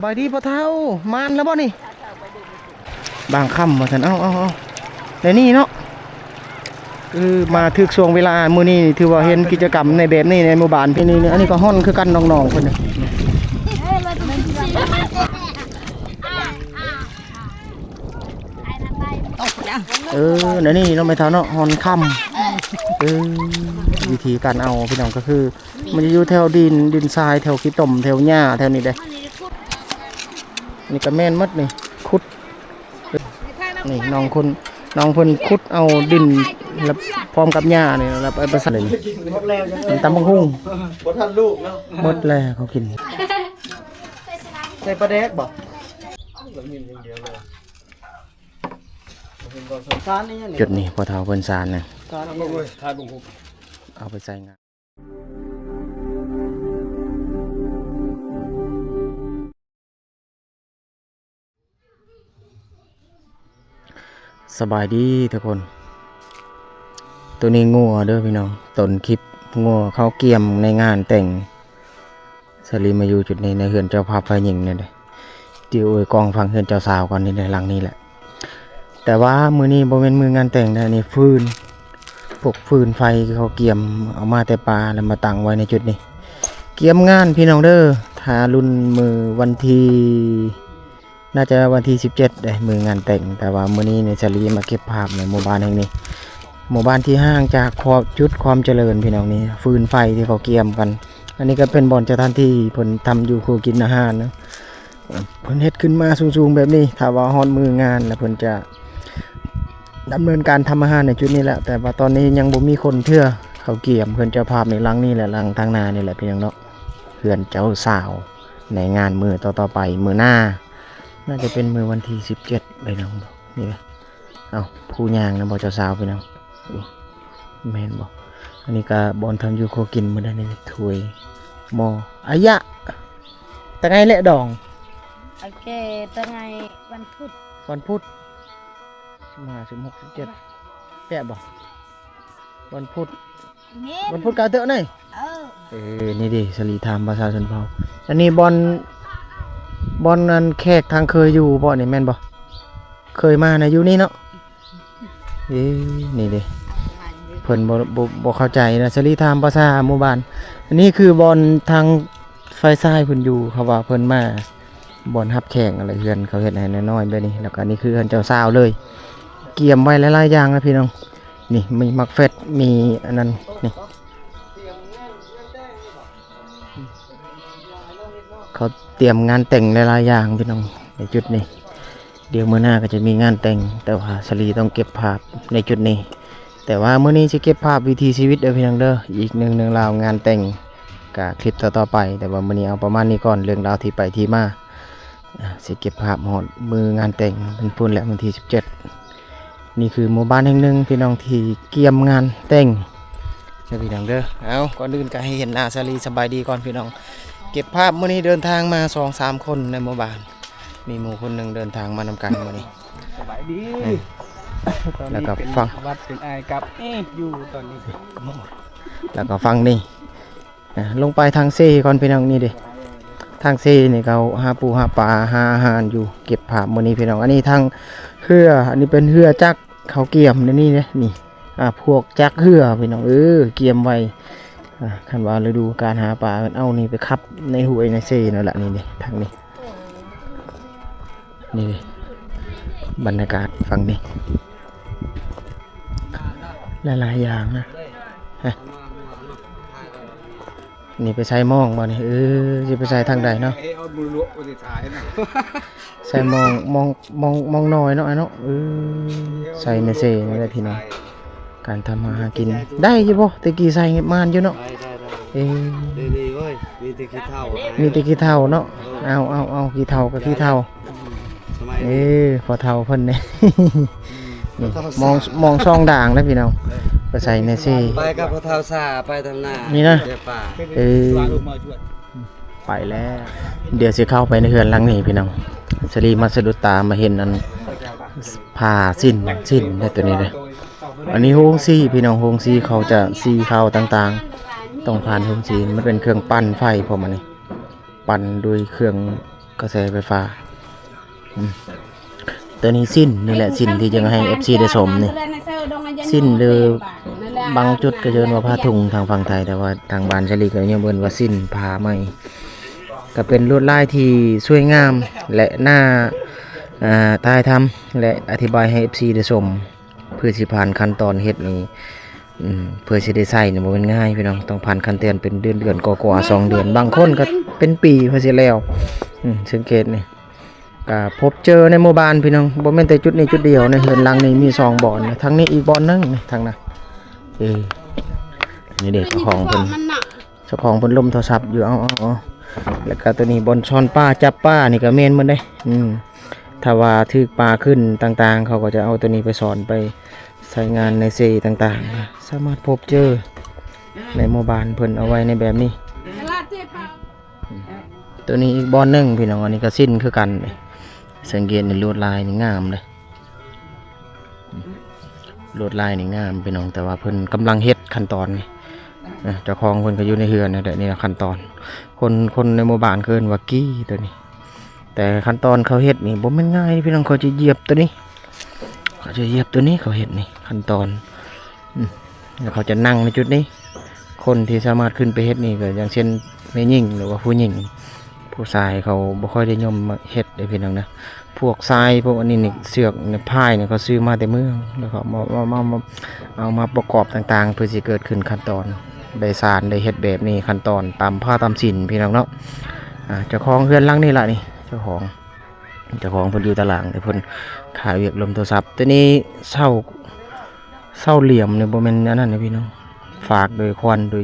บายดีพ่อเฒ่ามานแล้วบ่นี่บางค่ำมาท่านเอาแต่นี่เนาะมาถึกช่วงเวลามื้อนี้ถือว่าเห็นกิจกรรมในแบบนี้ในหมู่บ้านพี่นี่อันนี้ก็ฮ้อนคือกันน้องๆเพิ่นน่ะเดี๋ยวนี้น้องไม่เท่าเนาะฮ้อนค่ำวิธีการเอาพี่น้องก็คือมันจะอยู่แถวดินทรายแถวขี้ต่มแถวหญ้าแถวนี้เด้นี่ก็แม่นหมดนี่ขุดนี่น้องเพิ่นขุดเอาดินแล้วพร้อมกับหญ้านี่แล้วไปใส่ตำบักหุ่งบ่ทันลูกแล้วหมดแล้วเขากินใส่ปลาแดกบ่จุดนี้พอเฒ่าเพิ่นสารนะเอาไปใส่งานสบายดีทุกคนตัวนี้งัวเด้อพี่น้องต้นคลิปงัวเข้าเกี่ยมในงานแต่งสลีมาอยู่จุดนี้ในเฮือนเจ้าภาพฝ่ายหญิงเนี่ยเด้ติวกองฟังเฮือนเจ้าสาวก่อนนี่ในหลังนี้แหละแต่ว่ามื้อนี้บ่แม่นมื้องานแต่งนะนี่ฟืนไฟเขาเกี่ยมเอามาแต่ปลาแล้วมาตั้งไว้ในจุดนี้เกี่ยมงานพี่น้องเด้อถ้ารุ่นมือวันที่น่าจะวันที่17ได้มืองานแต่งแต่ว่ามื้อนี้เนี่ยสลีมาเก็บภาพในหมู่บ้านแห่งนี้หมู่บ้านที่ห่างจากขอบจุดความเจริญพี่น้องนี่ฟืนไฟที่เขาเกี่ยมกันอันนี้ก็เป็นบ่อนสถานที่เพิ่นทำอยู่คือกินอาหารนะเพิ่นเฮ็ดขึ้นมาสูงๆแบบนี้ถ้าว่าฮอดมืองานแล้วเพิ่นจะดำเนินการทำอาหารในจุดนี้แหละแต่ว่าตอนนี้ยังบ่มีคนเทื่อเขาเกี่ยมเพิ่นเจ้าภาพในหลังนี้แหละหลังทางหน้านี่แหละพี่น้องเนาะเพื่อนเจ้าสาวในงานมื้อต่อๆไปมื้อหน้าน่าจะเป็นมื้อวันที่17พี่น้องนี่แหละผู้ย่างนะบ่เจ้าสาวพี่น้องแม่นบ่อันนี้ก็บอนทำอยู่โคกินมื้อนั้นนี่ถ้วยหม้ออายะแต่ไงแหละดองโอเคตั้งไงวันพุธ15 16 17แปะบ่วันพุธกาเตอะนี่นี่ดิสลีธรรมประชาชนเผ่าอันนี้บอนนั้นแขกทางเคยอยู่บ่นี่แม่นบ่เคยมานะอยู่นี่เนาะนี่ดิเพิ่นบ่เข้าใจนะสลีธรรมภาษาหมู่บ้านอันนี้คือบอนทางไฟซ้ายเพิ่นอยู่เขาว่าเพิ่นมาบอนรับแขกอะไรเฮือนเขาเฮ็ดให้น้อยๆแบบนี้แล้วก็นี่คือเฮือนเจ้าสาวเลยเกี่ยมไว้หลายๆอย่างนะพี่น้องนี่มีมักเฟดมีอันนั้นนี่เขาเตรียมงานแต่งหลายๆอย่างพี่น้องในจุดนี้เดี๋ยวมื้อหน้าก็จะมีงานแต่งแต่ว่าสลีต้องเก็บภาพในจุดนี้แต่ว่ามื้อนี้จะเก็บภาพวิถีชีวิตเด้อพี่น้องเด้ออีกหนึ่งราวงานแต่งกับคลิปต่อไปแต่ว่ามื้อนี้เอาประมาณนี้ก่อนเรื่องราวที่ไปที่มาสิเก็บภาพหอดมืองานแต่งเป็นพุ่นและวันที่17นี่คือหมู่บ้านแห่งหนึ่งพี่น้องที่เกี่ยมงานแต่งพี่น้องเด้อเอาก่อนอื่นก็ให้เห็นหน้าสลีสบายดีก่อนพี่น้องเก็บภาพมื้อนี้เดินทางมา 2-3 คนในหมู่บ้านมีหมู่คนหนึ่งเดินทางมานำกันมื้อนี้สบายดีแล้วก็ฟังวัดเป็นไอกับอยู่ตอนนี้แล้วก็ฟังนี่ลงไปทางเซ่ก่อนพี่น้องนี่ดิทางเซ่นี่เขาหาปูหาปลาหาอาหารอยู่เก็บภาพมื้อนี้พี่น้องอันนี้ทางเรืออันนี้เป็นเรือจักเขาเกี่ยมนี่นี่พวกจักเรือพี่น้องเกี่ยมไว้คันว่าฤดูการหาปลาเอานี่ไปคับในห้วยในเซ่นั่นแหละนี่ทางนี้นี่บรรยากาศฟังนี่หลายๆอย่างนะนี่ไปใช้มองบ่นี่จะไปใช้ทางใดเนาะใส่มองน้อยเนาะใส่ในเซ่นี่แหละพี่น้องการทำมาหากินได้ใช่ป่ะตะกี้ใส่มานอยู่เนาะดีเว้ยมีตะกี้เท่าเนาะเอากี่เท่ากับกี่เท่าพอเท่าเพิ่นเนี่ยมองช่องด่างนะพี่น้องไปใส่ในเซ่ไปกับพอเท่าซาไปทำหน้านี่นะไปแล้วเดี๋ยวสิเข้าไปในเฮือนหลังนี้พี่น้องสลีมาสะดุดตามาเห็นอันผ้าสิ้นในตัวนี้เลยอันนี้โฮงซีพี่น้องโฮงซีเขาจะซีข้าวต่างๆต้องผ่านโฮงซีมันเป็นเครื่องปั้นไฟพอมันนี่ปั้นด้วยเครื่อง กระแสไฟฟ้าตัวนี้สิ้นนี่แหละสิ้นที่จะให้ FC ได้ชมนี่สิ้นหรือบางจุดก็เยินว่าผ้าถุงทางฝั่งไทยแต่ว่าทางบ้านชลีก็ยังเบิ่นว่าสิ้นผ้าไหมก็เป็นลวดลายที่สวยงามและน่าถ่ายทำและอธิบายให้ FC ได้ชมเพื่อสิผ่านขั้นตอนเฮ็ดนี้เพื่อสิได้ใช้นี่บ่แม่นง่ายพี่น้องต้องผ่านขั้นตอนเป็นเดือนๆกว่าๆ2 เดือนบางคนก็เป็นปีเพื่อสิแล้วสังเกตนี่ก็พบเจอในหมู่บ้านพี่น้องบ่แม่นแต่จุดนี้จุดเดียวในเฮือนหลังนี้มี2บ่อนนะทั้งนี้อีกบ่อนนึงนี่ทางนั้นนี่เด็กเจ้าของเพิ่นล้มโทรศัพท์อยู่เอาแล้วก็ตัวนี้บอนช้อนป้าจับป้านี่ก็แม่นหมดเด้ถ้าว่าถึกปลาขึ้นต่างๆเขาก็จะเอาตัวนี้ไปสอนไปใช้งานในเซต่างๆสามารถพบเจอในหมู่บ้านเพิ่นเอาไว้ในแบบนี้ตัวนี้อีกบอนนึงพี่น้องอันนี้ก็สิ้นคือกันสังเกตในลวดลายนี่งามเลยลวดลายนี่งามพี่น้องแต่ว่าเพิ่นกำลังเฮ็ดขั้นตอนนี่เจ้าของเพิ่นก็อยู่ในเฮือนนะแต่นี่ละขั้นตอนคนในหมู่บ้านเคิ้นว่ากี้ตัวนี้แต่ขั้นตอนเขาเฮ็ดนี่บ่แม่นง่ายพี่น้องเขาจะเหยียบตัวนี้เขาเฮ็ดนี่ขั้นตอนแล้วเขาจะนั่งในจุดนี้คนที่สามารถขึ้นไปเฮ็ดนี่ก็อย่างเช่นแม่หญิงหรือว่าผู้หญิงผู้ชายเขาบ่ค่อยได้นิยมมาเฮ็ดได้พี่น้องนะพวกทรายพวกอันนี้นี่เสือกเนี่ยพายเนี่ยเขาซื้อมาแต่เมืองแล้วเขาเอามาประกอบต่างๆเพื่อสิเกิดขึ้นขั้นตอนได้สารได้เฮ็ดแบบนี้ขั้นตอนตามผ้าตามศิลป์พี่น้องเนาะเจ้าของเฮือนหลังนี่ล่ะนี่เจ้าของเพิ่นอยู่ตารางแต่เพิ่นขายเวียกลมโทรศัพท์ตัวนี้เศร้าเหลี่ยมเนี่ยบ่แม่นอันนั้นนะพี่น้องฝากโดยควันโดย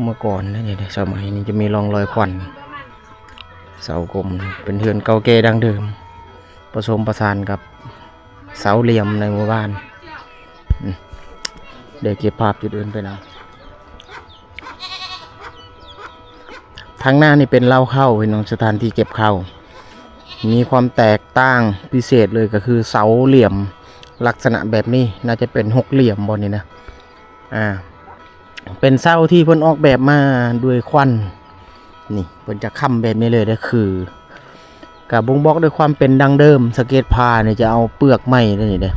เมื่อก่อนนะเนี่ยสมัยนี้จะมีร่องรอยควันเสากลมเป็นเฮือนเก่าแก่ดั้งเดิมผสมประสานกับเสาเหลี่ยมในหมู่บ้านเดี๋ยวเก็บภาพจุดอื่นไปนะทางหน้านี่เป็นเล้าเข้าพี่น้องสถานที่เก็บเข้ามีความแตกต่างพิเศษเลยก็คือเสาเหลี่ยมลักษณะแบบนี้น่าจะเป็น6 เหลี่ยมบนนี้นะเป็นเสาที่เพิ่นออกแบบมาด้วยควันนี่เพิ่นจะค้ำแบบนี้เลยก็คือกับบ่งบอกด้วยความเป็นดังเดิมสเก็ตผ้าเนี่ยจะเอาเปลือกไม้นี่เด้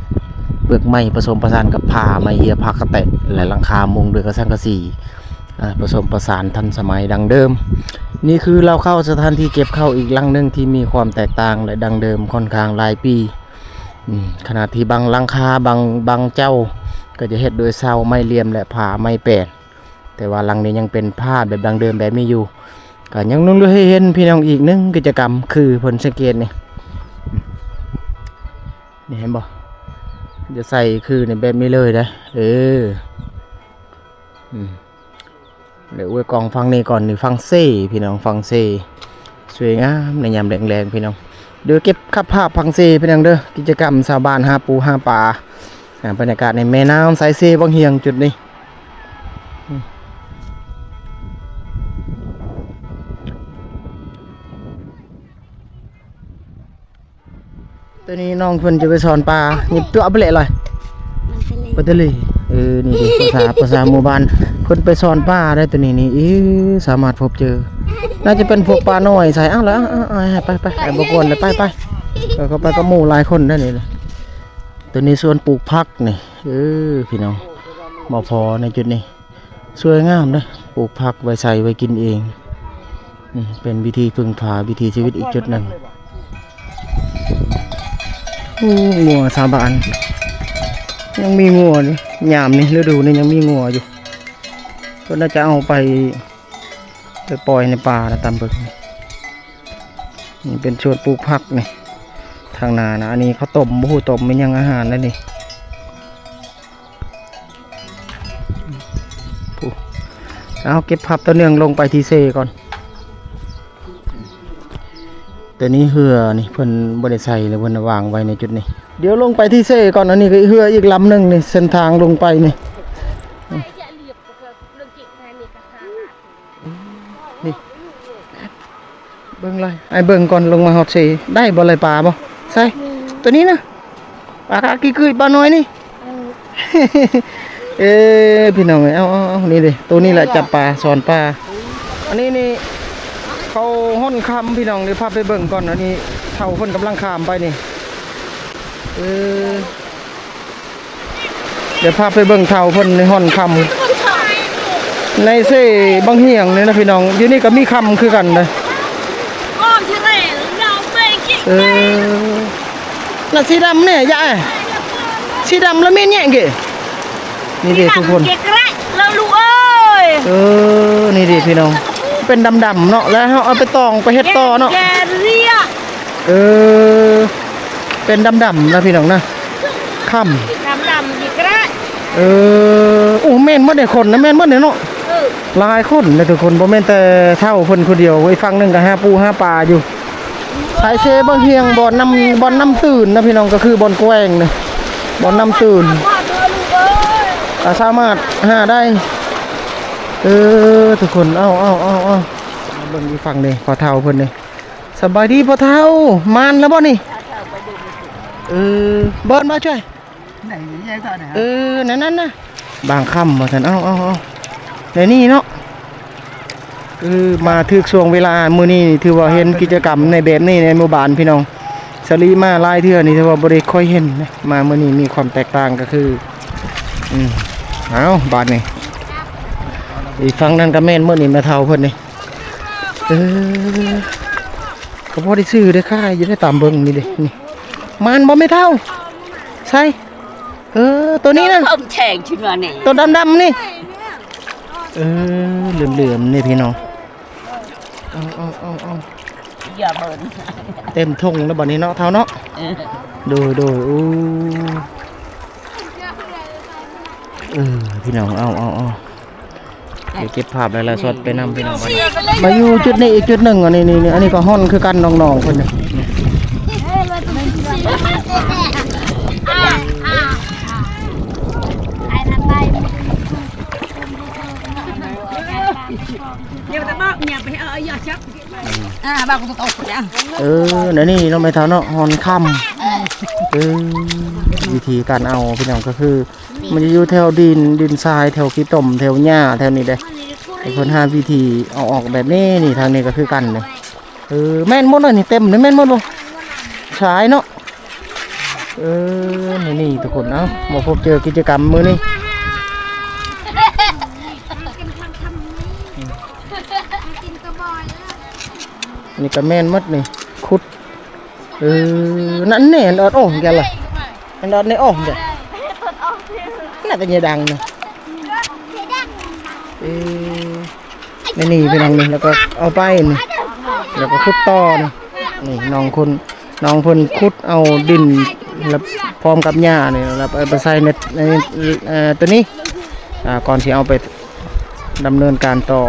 เปลือกไม้ผสมประสานกับผ้าไม้เหียผ้ากระแตะและหลังคามุงด้วยกระสังกะสีผสมประสานทันสมัยดังเดิมนี่คือเราเข้าสถานที่เก็บเข้าอีกหลังนึงที่มีความแตกต่างและดังเดิมค่อนข้างหลายปีขณะที่บางหลังคาบางเจ้าก็จะเฮ็ดโดยเสาไม้เหลี่ยมและผ้าไม้แปดแต่ว่าหลังนี้ยังเป็นผ้าแบบดังเดิมแบบนี้อยู่ก็ยังนุ่งด้วยให้เห็นพี่น้องอีกนึงกิจกรรมคือผลสังเกตนี่เห็นบ่จะใส่คือในแบบนี้เลยนะเดี๋ยวไว้กองฟังนี่ก่อนนี่ฟังเซ่พี่น้องฟังเซ่สวยงามในยามแรงๆพี่น้องเดี๋ยวเก็บภาพฟังเซ่พี่น้องเด้อกิจกรรมชาวบ้านหาปูหาปลาบรรยากาศในแม่น้ำสายเซ่บางเฮียงจุดนี้ตัวนี้น้องเพิ่นจะไปสอนปลาหยิบตัวเอาไปเละเลยไปทะเลนี่ภาษาหมู่บ้านเพิ่นไปสอนปลาได้ตัวนี้นี่สามารถพบเจอน่าจะเป็นพวกปลาน้อยใส่แล้วไปบ่กวนเลยไปก็ไปกับหมู่หลายคนได้นี่เลยตัวนี้ส่วนปลูกผักนี่พี่น้องบ่พอในจุดนี้สวยงามเด้อปลูกผักไว้ใส่ไว้กินเองเป็นวิธีพึ่งพาวิถีชีวิตอีกจุดหนึ่งงัวชาวบ้านยังมีงัวนี่ยามนี่ฤดูนี่ยังมีงัวอยู่ก็น่าจะเอาไปปล่อยในป่านะตามเบิกนี่เป็นชวนปลูกผักนี่ทางนานะอันนี้เขาต้มบูต้มเป็นยังอาหารนั่นนี่เอาเก็บผักตัวเนื่องลงไปที่เซก่อนแต่นี้เหือนี่เพิ่นบ่ได้ใส่เลยเพิ่นวางไว้ในจุดนี้เดี๋ยวลงไปที่เซ่ก่อนอันนี้ก็เหืออีกลำนึงนี่เส้นทางลงไปนี่นี่เบิ่งเลยไอ้เบิ่งก่อนลงมาฮอดเซ่ได้บ่เลยปลาบ่ใส่ตัวนี้นะปลากะกี้กึยปลาน้อยนี่พี่น้องเอานี่ดิตัวนี้แหละจับปลาสอนปลาอันนี้นี่ เขาห้อนคำพี่น้องเดี๋ยวพาไปเบิ่งก่อนอันนี้เท่าเพิ่นกำลังข้ามไปนี่เดี๋ยวพาไปเบิ่งเท่าเพิ่นในห้อนคำในเซ่บางเหียงนี่นะพี่น้องอยู่นี่ก็มีคำคือกันเลยน่ะสีดำเนี่ยยายสีดำแล้วมีเนี่ยเก๋นี่ดิทุกคนนี่ดิพี่น้องเป็นดำๆเนาะแล้วเอาไปตองไปเฮ็ดต่อเนาะเป็นดำๆนะพี่น้องนะค่ำโอ้แม่นบ่ได้คนนะแม่นบ่ได้เนาะหลายคนเลยทุกคนบ่แม่นแต่เท่าเพิ่นคนเดียวไว้ฟังนึงก็หาปูหาปลาอยู่สายเซบางเฮียงบ่อนน้ำตื่นนะพี่น้องก็คือบ่อนแกว้งนี่บ่อนน้ำตื่นสามารถหาได้ทุกคนเอาเบิ่งอีกฝั่งนี่พอเท่าเพิ่นนี่สบายดีพอเท่ามานแล้วบ่นี่เบิ่นมาช่วยไหนยายตอนไหนนั่นนะบางค่ำว่าซั่นเอาในนี่เนาะมาถึกช่วงเวลามื้อนี้ถือว่าเห็นกิจกรรมในแบบนี้ในหมู่บ้านพี่น้องสลีมาหลายเทื่อนี่ถือว่าบ่ได้ค่อยเห็นนะมามื้อนี้มีความแตกต่างก็คือเอาบาดนี่อีกฝั่งนั้นก็แม่นมื้อนี้มาเท่าเพิ่นนี่ก็พอได้ซื้อได้ค่ายอยู่ได้ตามเบิ่งนี่เด้นี่มันบ่ไม่เท่าใช่ตัวนี้นั่นแฉงชิ้นว่านี่ตัวดำๆนี่เหลื่อมๆนี่พี่น้องเอาอย่าเบิ่นเต็มทุ่งแล้วบัดนี้เนาะเท่าเนาะดูพี่น้องเอาเดี๋ยวเก็บภาพแล้วสดไปนำพี่น้องมาอยู่จุดนี้อีกจุดหนึ่งอันนี้อันนี้ก็ห้อนคือกันน้องๆคนนี้บ้ากูตกเนี่ยเดี๋ยวนี้เราไม่เท่าเนาะหอนค่ำวิธีการเอาพี่น้องก็คือมันจะอยู่แถวดินทรายแถวขี้ต่มแถวหญ้าแถวนี้ได้ไอ้คนหาวิธีเอาออกแบบนี้นี่ทางนี้ก็คือกันเลยแม่นหมดเลยนี่เต็มเลยแม่นหมดเลยใช้เนาะนี่ทุกคนเอามาพบเจอกิจกรรมมื้อนี้นี่ก็แม่นมัดนี่ขุดนั่นเนี่ยอันอดแกเลยอันอดในแกน่าจะยังดังเนี่ยนี่เป็นน้องนี่แล้วก็เอาไปนี่แล้วก็ขุดต่อนี่น้องคนขุดเอาดินแล้วพร้อมกับหญ้านี่แล้วไปใส่ในตัวนี้ก่อนที่เอาไปดำเนินการต่อ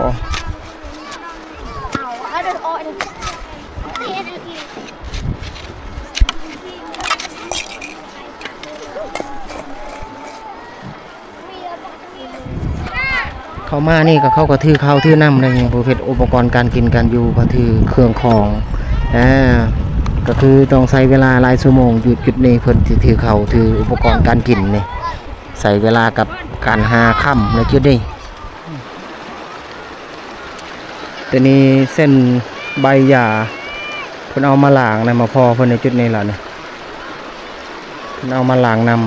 เขามานี่ก็เขาก็ถือข้าวถือน้ำอะไรอย่างประเภทอุปกรณ์การกินการอยู่ก็ถือเครื่องของก็คือต้องใช้เวลาหลายชั่วโมงอยู่จุดนี้เพิ่นถือข้าวถืออุปกรณ์การกินนี่ใส่เวลากับการหาค่ำในจุดนี้ตัวนี้เส้นใบหญ้าเพิ่นเอามาล้างนะมาพอเพิ่นในจุดนี้ล่ะเนี่ยเพิ่นเอามาล้างนำ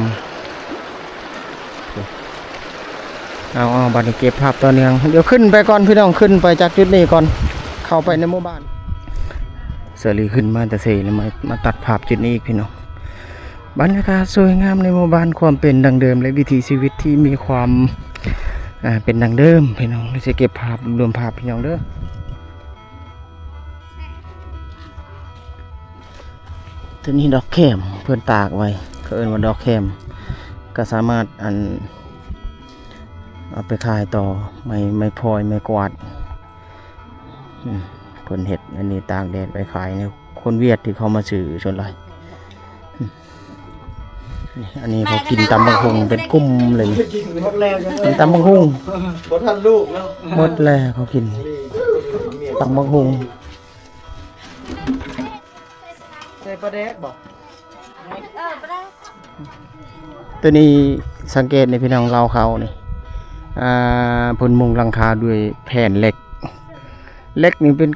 เอาบัดนี้เก็บภาพตอนนี้เดี๋ยวขึ้นไปก่อนพี่น้องขึ้นไปจากจุดนี้ก่อนเข้าไปในหมู่บ้านเสรีขึ้นมาแต่เสแล้วมาตัดภาพจุดนี้อีกพี่น้องบรรยากาศสวยงามในหมู่บ้านความเป็นดังเดิมและวิถีชีวิตที่มีความเป็นดังเดิมพี่น้องเราจะเก็บภาพรวมภาพพี่น้องเด้อตัวนี้ดอกแคมเพื่อนตากไว้เขาเอิ้นว่าดอกแคมก็สามารถเอาไปขายต่อไม่พลอยไม่กวาดเพิ่นเห็ดอันนี้ตากแดดไปขายเนี่ยคนเวียดที่เขามาซื้อชนไรอันนี้เขากินตำบักหุ่งเป็นกุ้มเลยกินตำบักหุ่งหมดทันลูกแล้วหมดแล้วเขากินตำบักหุ่งใส่ปลาแดกบอกตัวนี้สังเกตในพี่น้องเราเขานี่พนมุงหลังคาด้วยแผ่นเหล็กนี่เป็น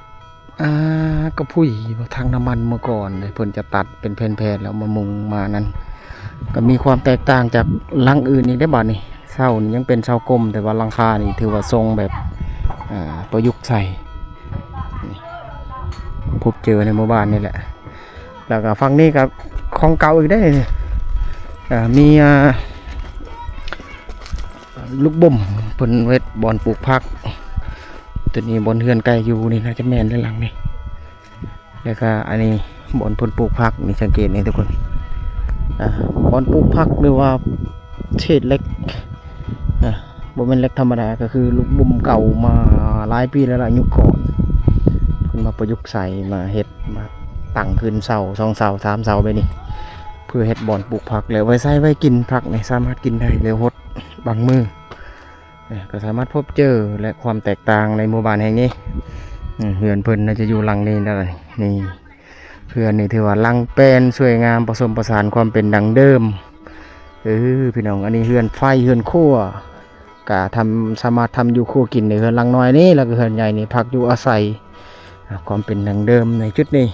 ก็พุ้ยทางน้ำมันเมื่อก่อนเลยเพิ่นจะตัดเป็นแผ่นๆแล้วมามุงมานั้นก็มีความแตกต่างจากหลังอื่นอีกได้บ่นี่เสานี่ยังเป็นเสากลมแต่ว่าหลังคานี่ถือว่าทรงแบบประยุกต์ใส่นี่พบเจอในหมู่บ้านนี่แหละแล้วก็ฝั่งนี้กับของเก่าอีกได้นี่มีลูกบ่มเพิ่นเวทบอลปลูกผักตัวนี้บอลเฮือนไก่อยู่นี่นะจะแม่นด้านหลังนี่แล้วก็อันนี้บอลเพิ่นปลูกผักนี่สังเกตนี่ทุกคนบอลปลูกผักหรือว่าเศษเล็กบ่แม่นเล็กธรรมดาก็คือลูกบ่มเก่ามาหลายปีแล้วล่ะยุคก่อนเพิ่นมาประยุกต์ใส่มาเฮ็ดมาตั้งขึ้นเสา2เสา3เสาไปนี่เพื่อเฮ็ดบอลปลูกผักแล้วไว้ใส่ไว้กินผักนี่สามารถกินได้แล้วฮดบางมือก็สามารถพบเจอและความแตกต่างในหมู่บ้านแห่งนี้เฮือนเพิ่นน่าจะอยู่หลังนี้ได้นี่เพื่อนนี่ถือว่าหลังแปลนสวยงามผสมผสานความเป็นดังเดิมพี่น้องอันนี้เฮือนไฟเฮือนครัวก็สามารถทำอยู่ครัวกินในเฮือนหลังน้อยนี้แล้วก็เฮือนใหญ่นี่พักอยู่อาศัยความเป็นดังเดิมในจุดนี้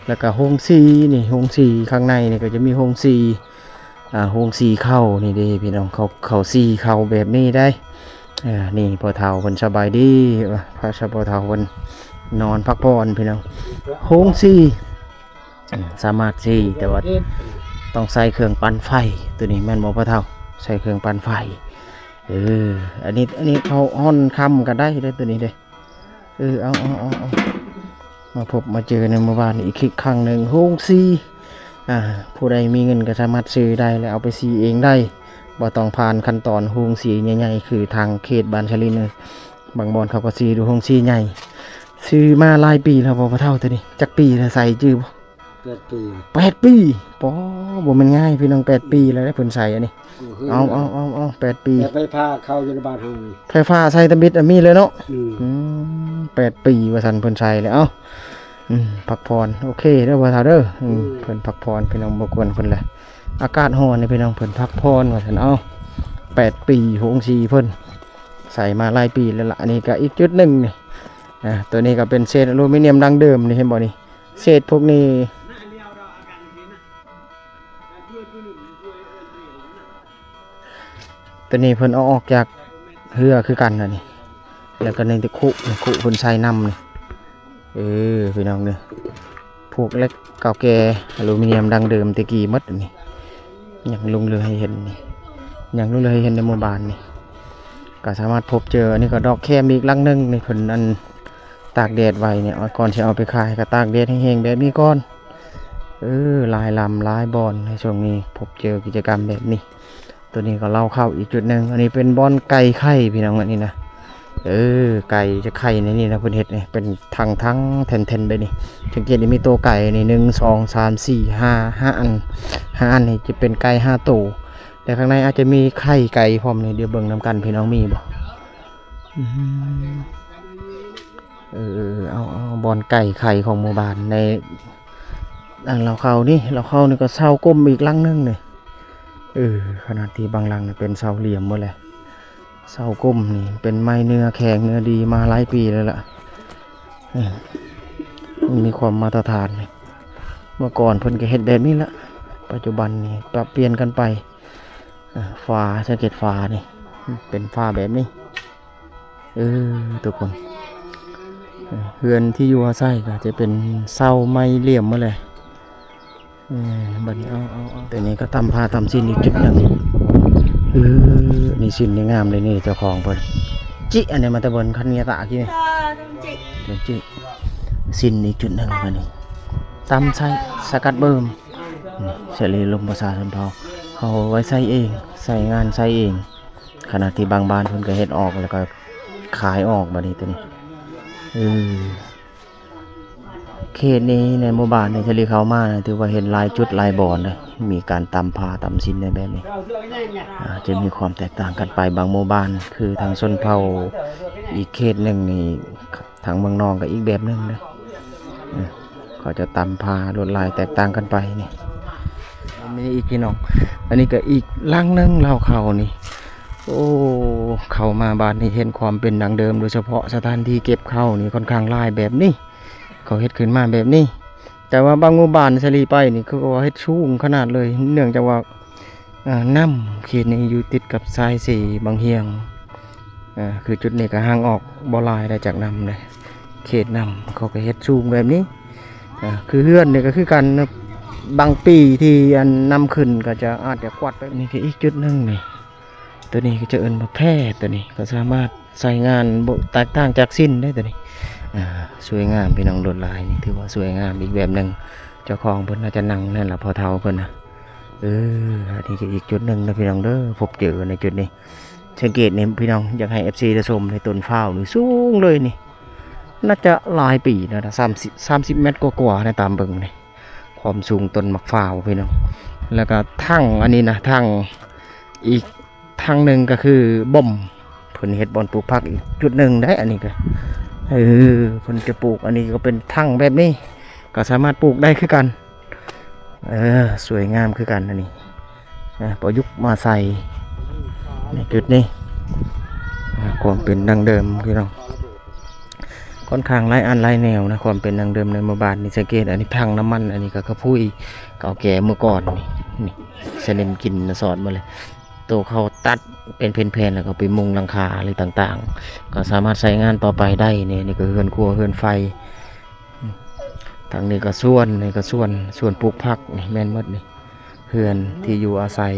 แล้วก็โฮงซีนี่โฮงซีข้างในนี่ก็จะมีโฮงซีโฮงซีเข้านี่เด้พี่น้องเขาซีเข้าแบบนี้ได้นี่พ่อเฒ่าเพิ่นสบายดีพระพ่อเฒ่าเพิ่นนอนพักผ่อนพี่น้องโฮงซีสามารถซีแต่ว่าต้องใส่เครื่องปั่นไฟตัวนี้แม่นบ่พ่อเฒ่าใส่เครื่องปั่นไฟอันนี้เขาฮ้อนค่ำก็ได้ตัวนี้เด้เอามาพบมาเจอในหมู่บ้านอีกครั้งหนึ่งโฮงซีผู้ใดมีเงินก็สามารถซื้อได้แล้วเอาไปซีเองได้บ่ต้องผ่านขั้นตอนโฮงซีใหญ่ๆคือทางเขตบ้านชลินบางบ่อนเขาก็ซีดูโฮงซีใหญ่ซื้อมาหลายปีแล้วบ่เท่าตัวนี้จักปีแล้วใส่จื้อ8 ปีป๋อบ่แม่นง่ายพี่น้อง8 ปีแล้วได้เพิ่นใส่อันนี้เอา8 ปีไฟฟ้าเข้าอยู่ในบ้านเฮาไฟฟ้าใส่ตะมิดมีเลยเนาะ8 ปีว่าซั่นเพิ่นใส่แล้วพักผ่อนโอเคเด้อบ่เท่าเด้อเพิ่นพักผ่อนพี่น้องบ่กวนเพิ่นแหละอากาศร้อนนี่พี่น้องเพิ่นพักผ่อนว่าซั่น8 ปีโฮงซีเพิ่นใส่มาหลายปีแล้วล่ะอันนี้ก็อีกจุดหนึ่งนี่ตัวนี้ก็เป็นเศษอลูมิเนียมดั้งเดิมนี่เห็นบ่นี่เศษพวกนี้ตัวนี้เพิ่นเอาออกจากเหือคือกันน่ะนี่แล้วก็ในตะคุเพิ่นใส่น้ำนี่พี่น้องเนี่ยพวกเล็กเก่าแก่อลูมิเนียมดังเดิมตะกี้มัดนี่ยังลงเรือให้เห็นนี่ยังลงเรือให้เห็นในหมู่บ้านนี่ก็สามารถพบเจออันนี้ก็ดอกแคมอีกลังนึงในผลอันตากแดดไว้เนี่ยก่อนจะเอาไปขายก็ตากแดดให้แห้งแบบนี้ก่อนลายลำลายบอลในช่วงนี้พบเจอกิจกรรมแบบนี้ตัวนี้ก็เล่าเข้าอีกจุดหนึ่งอันนี้เป็นบอลไก่ไข่พี่น้องอันนี้นะไก่จะไข่ในนี่นะเพื่อนเห็ดนี่เป็นทั้งแทนไปนี่สังเกตนี่มีตัวไก่นี่1 2 3 4 5อันนี่จะเป็นไก่5 ตัวแต่ข้างในอาจจะมีไข่ไก่พร้อมนี่เดี๋ยวเบิ่งนำกันพี่น้องมีบ่เอาบอลไก่ไข่ของหมู่บ้านในเราเข้านี่ก็เสาก้มอีกลังนึงนี่ขนาดที่บางลังเป็นเสาเหลี่ยมหมดเลยเสาก้มนี่เป็นไม้เนื้อแข็งเนื้อดีมาหลายปีแล้วล่ะมีความมาตรฐานเมื่อก่อนเพิ่นก็เฮ็ดแบบนี้ละปัจจุบันนี่ปรับเปลี่ยนกันไปฝาสังเกตฝานี่เป็นฝาแบบนี้ทุกคนเฮือนที่อยู่อาศัยก็จะเป็นเสาไม้เหลี่ยมหมดเลยบัดนี้เอาแต่นี้ก็ทำผ้าทำสิ้นอีกจุดหนึ่งนี่สิ้นนี่งามเลยนี่เจ้าของเพิ่นจิอันนี้มาตะบนคันเนียตะกี้นี่จิสิ้นอีกจุดหนึ่งบัดนี้ตำใส่สกัดเบิ่มเสรีลมประสาสัมเภาเขาไว้ใส่เองใส่งานใส่เองขณะที่บางบ้านเพิ่นก็เฮ็ดออกแล้วก็ขายออกบัดนี้ตัวนี้เขตนี้ในหมู่บ้านในทะเลเขามาถือว่าเห็นลายจุดลายบอนเลยมีการตำผ้าตำสิ้นในแบบนี้จะมีความแตกต่างกันไปบางหมู่บ้านคือทางชนเผ่าอีกเขตหนึ่งนี่ทางเมืองนองก็อีกแบบหนึ่งเลยเขาจะตำผ้าลวดลายแตกต่างกันไปนี่อีกพี่น้องอันนี้ก็อีกลังนึงเราเข้านี่เข้ามาบ้านนี่เห็นความเป็นดังเดิมโดยเฉพาะสถานที่เก็บเข้านี่ค่อนข้างลายแบบนี้ เขาเฮ็ดขึ้นมาแบบนี้ แต่ว่าบางหมู่บ้านสลีไปนี่คือว่าเฮ็ดสูงขนาดเลย เนื่องจากว่าน้ำเขตนี้อยู่ติดกับทรายสีบางเฮียงคือจุดนี้ก็ห่างออกบ่หลายได้จากน้ำเลยเขตน้ำเขาก็เฮ็ดสูงแบบนี้คือเฮือนนี่ก็คือกันบางปีที่อันน้ำขึ้นก็จะอาจจะกวัดแบบนี้ก็อีกจุดหนึงนี่ตัวนี้ก็จะเอิ้นว่าแพร่ตัวนี้ก็สามารถใส่งานบ่แตกต่างจากสิ้นได้ตัวนี้สวยงามพี่น้องลวดลายนี่ถือว่าสวยงามอีกแบบหนึ่งเจ้าของเพิ่นน่าจะนั่งนั่นแหละพอเท่าเพิ่นนะอันนี้ก็อีกจุดหนึ่งนะพี่น้องเด้อพบเจอในจุดนี้สังเกตนี่พี่น้องอยากให้ FC ได้ชมในต้นฟ้าวนี่สูงเลยนี่น่าจะหลายปีนะ30เมตรกว่าๆนะตามเบิ่งนี่ความสูงต้นมะพร้าวพี่น้องแล้วก็ทั้งอันนี้นะทั้งอีกทางหนึ่งก็คือบ่มเพิ่นเฮ็ดบ่อนปลูกผักอีกจุดหนึ่งได้อันนี้ก็เพิ่นจะปลูกอันนี้ก็เป็นทั้งแบบนี้ก็สามารถปลูกได้คือกันสวยงามคือกันอันนี้ประยุกต์มาใส่ในจุดนี้ความเป็นดังเดิมพี่น้องค่อนข้างหลายอันหลายแนวนะความเป็นดังเดิมในหมู่บ้านนี่สังเกตอันนี้ถังน้ำมันอันนี้ก็กระพุ้ยเก่าแก่เมื่อก่อนนี่เสนมกินสอดมาเลยโตเขาตัดเป็นเพนๆแล้วก็ไปมุงหลังคาอะไรต่างๆก็สามารถใช้งานต่อไปได้นี่ก็เฮือนครัวเฮือนไฟทางนี้ก็ส่วนนี่ก็ส่วนปลูกผักนี่แม่นหมดนี่เฮือนที่อยู่อาศัย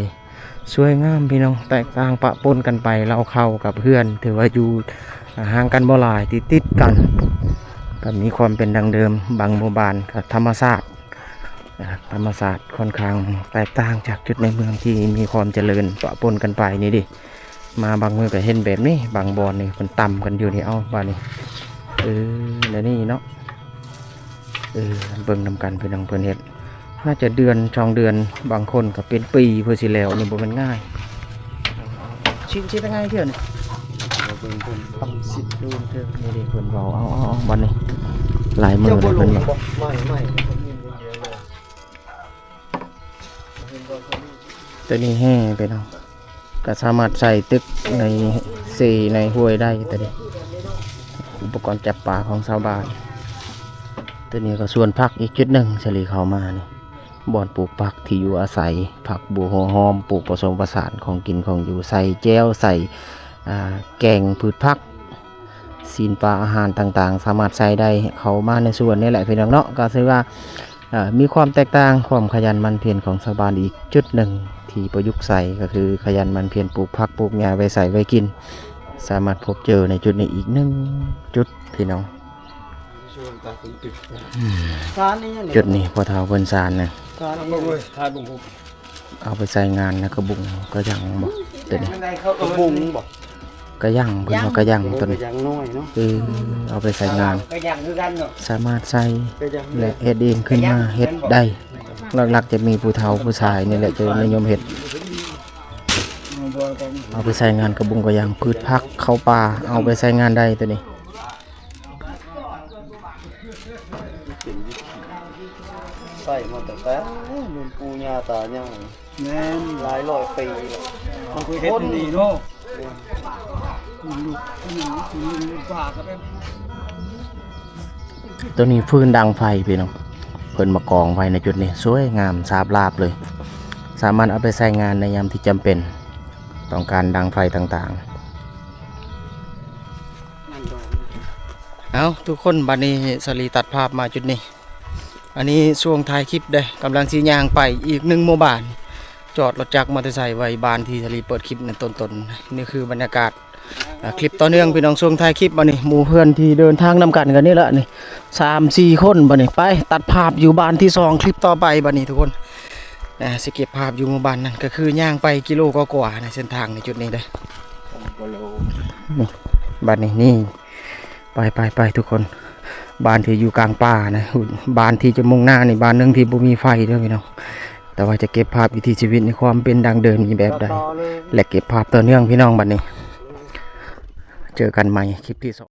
สวยงามพี่น้องแตกต่างปะปนกันไปเราเข้ากับเพื่อนถือว่าอยู่ห่างกันบ่หลายติดกันก็มีความเป็นดังเดิมบางหมู่บ้านกับธรรมชาติค่อนข้างแตกต่างจากจุดในเมืองที่มีความเจริญปะปนกันไปนี่ดิมาบางเมืองก็เห็นแบบนี้บางบอนนี่มันต่ำกันอยู่นี่เอาบ้านนี้แล้วนี่เนาะเบิ่งนำกันเป็นน้องเพิ่นเฮ็ดน่าจะเดือน2 เดือนบางคนก็เป็นปีเพื่อสิแล้วนี่บ่แม่นง่ายชิ้นง่ายเท่านี่ต้องสิดูเถอะนี่ดิเพิ่นเว้าเอาบัดนี้หลายมื้อแล้วเพิ่นบอกไม่ตัวนี้แห้ไปเนาะก็สามารถใส่ตึกในในห้วยได้ตัวนี้อุปกรณ์จับปลาของชาวบ้านตัวนี้ก็ส่วนผักอีกจุดหนึ่งเฉลี่ยเข้ามานี่บ่อนปลูกผักที่อยู่อาศัยผักบัวหัวหอมปลูกผสมผสานของกินของอยู่ใส่แก้วใส่แกงพืชผักซีนปลาอาหารต่างๆสามารถใส่ได้เข้ามาในส่วนนี้แหละพี่น้องเนาะก็ถือว่ามีความแตกต่างความขยันหมั่นเพียรของชาวบ้านอีกจุดหนึ่งที่ประยุกต์ใส่ก็คือขยันหมั่นเพียรปลูกผักปลูกหญ้าไว้ใส่ไว้กินสามารถพบเจอในจุดนี้อีก1 จุดพี่น้องจุดนี้พอเท้าเพิ่นสารนะเอาไปใส่งานนะกระบุงก็ยังบอกตัวนี้กระบุงบอก ก็ยังเพิ่นว่ากระยังตัวนี้เอาไปใส่งานสามารถใส่และเฮ็ดเองขึ้นมาเฮ็ดได้หลักๆจะมีผู้เฒ่าผู้ชายนี่แหละจะนิยมเฮ็ดเอาไปใส่งานกระบุงก็ยังพืชผักเข้าป่าเอาไปใส่งานได้ตัวนี้ใส่มาแต่รุ่นปู่ย่าตายายแม่นหลายร้อยปีมันคือเฮ็ดดีเนาะตัวนี้ฟืนดังไฟพี่น้องเพิ่นมากองไว้ในจุดนี้สวยงามสาบลาบเลยสามารถเอาไปใช้งานในยามที่จำเป็นต้องการดังไฟต่างๆเอาทุกคนบัดนี้สลีตัดภาพมาจุดนี้อันนี้ช่วงท้ายคลิปเด้กำลังสีย่างไปอีก1 หมู่บ้านจอดรถจักรมอเตอร์ไซค์ไว้บ้านที่สลีเปิดคลิปในต้นๆนี่คือบรรยากาศคลิปต่อเนื่องพี่น้องช่วงท้ายคลิปบัดนี้หมู่เพื่อนที่เดินทางนำกันนี่แหละนี่3-4 คนบัดนี้ไปตัดภาพอยู่บ้านที่2คลิปต่อไปบัดนี้ทุกคนสิเก็บภาพอยู่หมู่บ้านนั้นก็คือย่างไปกิโลกว่าในเส้นทางในจุดนี้เด้นี่บ้านนี้นี่ไปทุกคนบ้านที่อยู่กลางป่านะบ้านที่จะมุ่งหน้านี่บ้านนึงที่บ่มีไฟเด้อพี่น้องแต่ว่าจะเก็บภาพวิถีชีวิตในความเป็นดังเดิมมีแบบใดและเก็บภาพต่อเนื่องพี่น้องบัดนี้เจอกันใหม่คลิปที่2